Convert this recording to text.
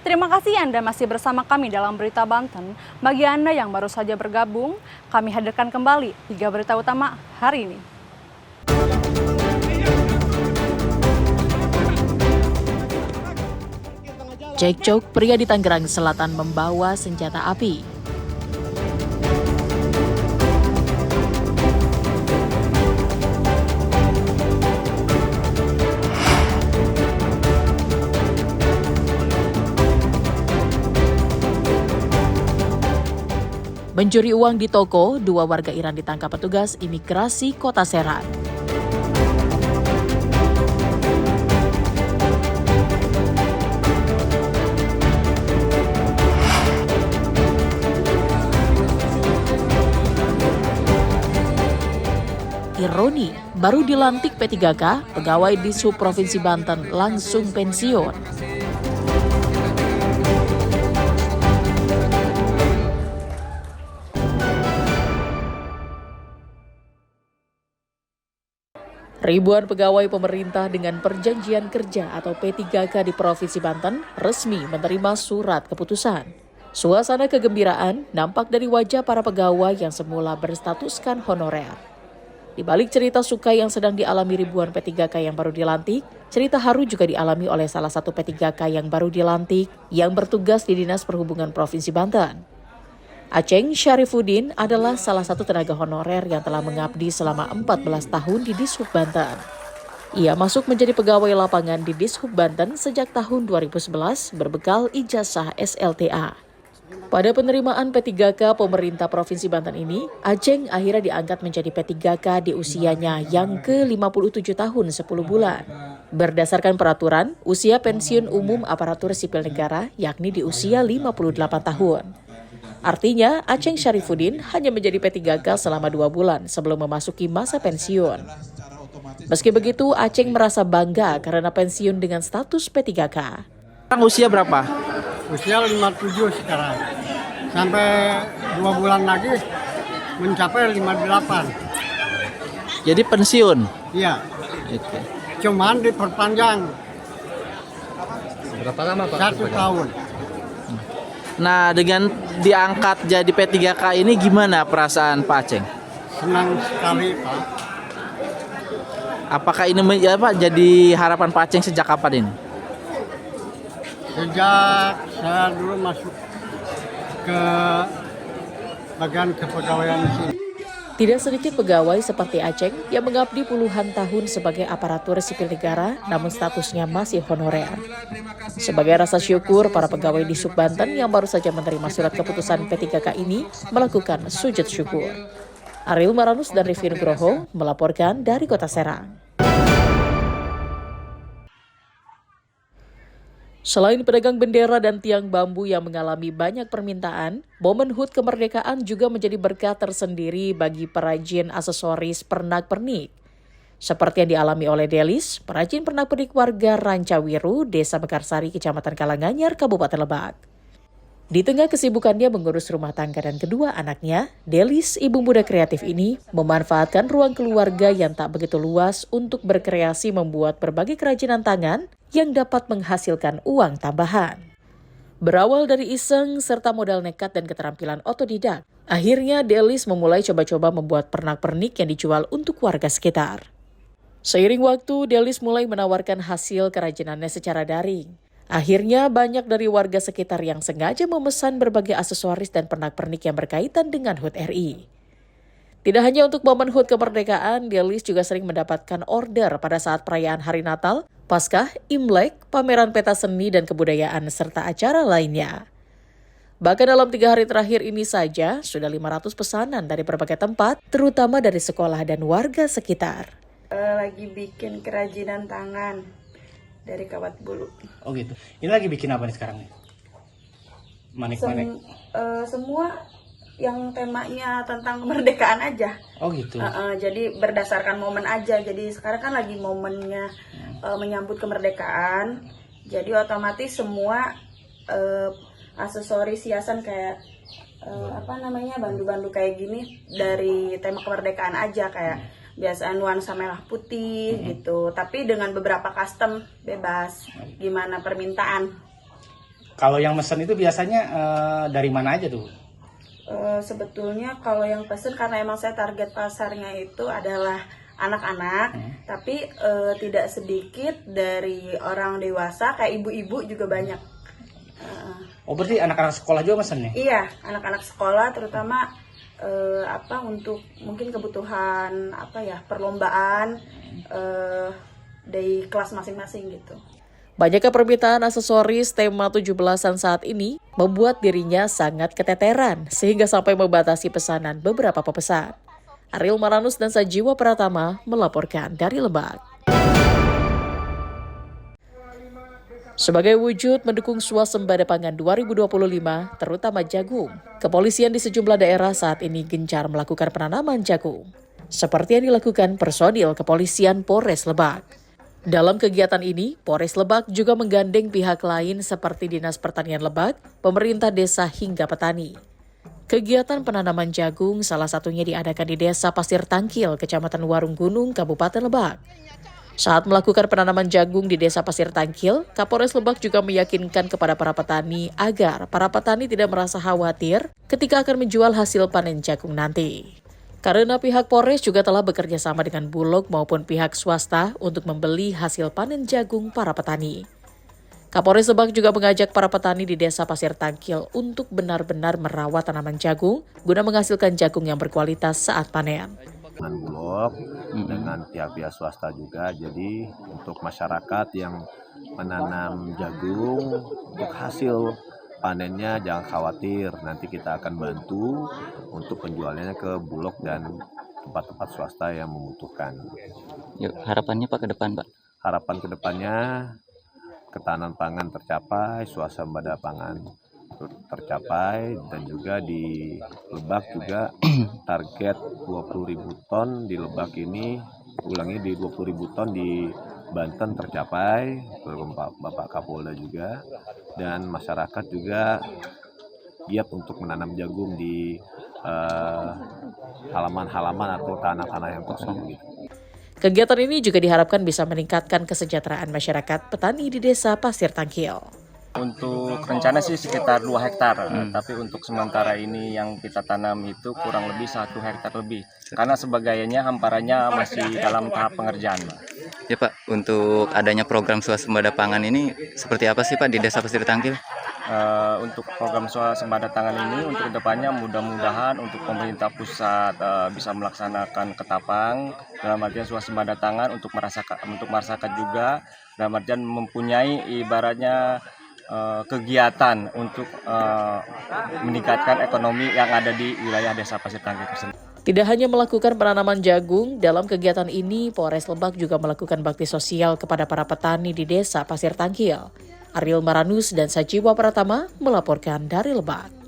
Terima kasih Anda masih bersama kami dalam Berita Banten. Bagi Anda yang baru saja bergabung, kami hadirkan kembali 3 berita utama hari ini. Cekcok pria di Tangerang Selatan membawa senjata api. Mencuri uang di toko, 2 warga Iran ditangkap petugas imigrasi Kota Serang. Ironi, baru dilantik P3K, pegawai Dishub Provinsi Banten langsung pensiun. Ribuan pegawai pemerintah dengan perjanjian kerja atau P3K di Provinsi Banten resmi menerima surat keputusan. Suasana kegembiraan nampak dari wajah para pegawai yang semula berstatuskan honorer. Di balik cerita suka yang sedang dialami ribuan P3K yang baru dilantik, cerita haru juga dialami oleh salah satu P3K yang baru dilantik yang bertugas di Dinas Perhubungan Provinsi Banten. Aceng Syarifuddin adalah salah satu tenaga honorer yang telah mengabdi selama 14 tahun di Dishub Banten. Ia masuk menjadi pegawai lapangan di Dishub Banten sejak tahun 2011 berbekal ijazah SLTA. Pada penerimaan P3K pemerintah Provinsi Banten ini, Aceng akhirnya diangkat menjadi P3K di usianya yang ke-57 tahun 10 bulan. Berdasarkan peraturan, usia pensiun umum aparatur sipil negara yakni di usia 58 tahun. Artinya, Aceng Syarifuddin hanya menjadi P3K selama 2 bulan sebelum memasuki masa pensiun. Meski begitu, Aceng merasa bangga karena pensiun dengan status P3K. Sekarang usia berapa? Usia 57 sekarang. Sampai 2 bulan lagi mencapai 58. Jadi pensiun? Iya. Oke. Cuman diperpanjang. Berapa lama Pak? 1 tahun. Nah, dengan diangkat jadi P3K ini gimana perasaan Pak Aceng? Senang sekali Pak. Apakah ini jadi harapan Pak Aceng sejak kapan ini? Sejak saya dulu masuk ke bagian kepegawaian di sini. Tidak sedikit pegawai seperti Aceng yang mengabdi puluhan tahun sebagai aparatur sipil negara namun statusnya masih honorer. Sebagai rasa syukur, para pegawai di Dishub Banten yang baru saja menerima surat keputusan P3K ini melakukan sujud syukur. Ariel Maranus dan Rifki Nugroho melaporkan dari Kota Serang. Selain pedagang bendera dan tiang bambu yang mengalami banyak permintaan, momen HUT kemerdekaan juga menjadi berkah tersendiri bagi perajin aksesoris pernak-pernik. Seperti yang dialami oleh Delis, perajin pernak-pernik warga Rancawiru, Desa Mekarsari, Kecamatan Karanganyar, Kabupaten Lebak. Di tengah kesibukannya mengurus rumah tangga dan kedua anaknya, Delis, ibu muda kreatif ini, memanfaatkan ruang keluarga yang tak begitu luas untuk berkreasi membuat berbagai kerajinan tangan yang dapat menghasilkan uang tambahan. Berawal dari iseng serta modal nekat dan keterampilan otodidak, akhirnya Delis memulai coba-coba membuat pernak-pernik yang dijual untuk warga sekitar. Seiring waktu, Delis mulai menawarkan hasil kerajinannya secara daring. Akhirnya banyak dari warga sekitar yang sengaja memesan berbagai aksesoris dan pernak-pernik yang berkaitan dengan HUT RI. Tidak hanya untuk momen HUT kemerdekaan, Delis juga sering mendapatkan order pada saat perayaan Hari Natal, Paskah, Imlek, pameran peta seni dan kebudayaan, serta acara lainnya. Bahkan dalam 3 hari terakhir ini saja, sudah 500 pesanan dari berbagai tempat, terutama dari sekolah dan warga sekitar. Lagi bikin kerajinan tangan dari kawat bulu. Oh gitu. Ini lagi bikin apa nih sekarang nih? Manik-manik. Semua yang temanya tentang kemerdekaan aja. Oh gitu. Jadi berdasarkan momen aja. Jadi sekarang kan lagi momennya menyambut kemerdekaan. Jadi otomatis semua aksesoris hiasan kayak bandu-bandu kayak gini dari tema kemerdekaan aja, kayak biasaan nuansa merah putih gitu. Tapi dengan beberapa custom bebas. Gimana permintaan? Kalau yang mesen itu biasanya dari mana aja tuh? Sebetulnya kalau yang pesen karena emang saya target pasarnya itu adalah anak-anak, tapi tidak sedikit dari orang dewasa, kayak ibu-ibu juga banyak. Oh, berarti anak-anak sekolah juga mesen nih? Iya, anak-anak sekolah terutama untuk mungkin kebutuhan perlombaan dari kelas masing-masing gitu. Banyaknya permintaan aksesoris tema 17-an saat ini membuat dirinya sangat keteteran sehingga sampai membatasi pesanan beberapa pemesan. Ariel Maranus dan Sajiwa Pratama melaporkan dari Lebak. Sebagai wujud mendukung swasembada pangan 2025, terutama jagung, kepolisian di sejumlah daerah saat ini gencar melakukan penanaman jagung, seperti yang dilakukan personil kepolisian Polres Lebak. Dalam kegiatan ini, Polres Lebak juga menggandeng pihak lain seperti Dinas Pertanian Lebak, pemerintah desa hingga petani. Kegiatan penanaman jagung salah satunya diadakan di Desa Pasir Tangkil, Kecamatan Warung Gunung, Kabupaten Lebak. Saat melakukan penanaman jagung di Desa Pasir Tangkil, Kapolres Lebak juga meyakinkan kepada para petani agar para petani tidak merasa khawatir ketika akan menjual hasil panen jagung nanti. Karena pihak Polres juga telah bekerja sama dengan Bulog maupun pihak swasta untuk membeli hasil panen jagung para petani. Kapolres Lebak juga mengajak para petani di Desa Pasir Tangkil untuk benar-benar merawat tanaman jagung guna menghasilkan jagung yang berkualitas saat panen. Dengan Bulog, dengan pihak-pihak swasta juga, jadi untuk masyarakat yang menanam jagung, untuk hasil panennya jangan khawatir, nanti kita akan bantu untuk penjualannya ke Bulog dan tempat-tempat swasta yang membutuhkan. Yuk, harapannya Pak ke depan, Pak? Harapan ke depannya ketahanan pangan tercapai, swasembada pangan tercapai, dan juga di Lebak juga target 20.000 ton di Lebak ini, ulangi di 20.000 ton di Banten tercapai, Bapak Kapolda juga, dan masyarakat juga giat untuk menanam jagung di halaman-halaman atau tanah-tanah yang kosong gitu. Kegiatan ini juga diharapkan bisa meningkatkan kesejahteraan masyarakat petani di Desa Pasir Tangkil. Untuk rencana sih sekitar 2 hektar, tapi untuk sementara ini yang kita tanam itu kurang lebih 1 hektar lebih. Karena sebagainya hamparannya masih dalam tahap pengerjaan. Ya Pak, untuk adanya program swasembada pangan ini seperti apa sih Pak di Desa Pasir Tangkil? Untuk program swasembada pangan ini untuk kedepannya mudah-mudahan untuk pemerintah pusat bisa melaksanakan ketapang dalam artian swasembada pangan untuk masyarakat juga, dalam artian mempunyai ibaratnya kegiatan untuk meningkatkan ekonomi yang ada di wilayah Desa Pasir Tangkil tersebut. Tidak hanya melakukan penanaman jagung, dalam kegiatan ini Polres Lebak juga melakukan bakti sosial kepada para petani di Desa Pasir Tangkil. Ariel Maranus dan Sajiwa Pratama melaporkan dari Lebak.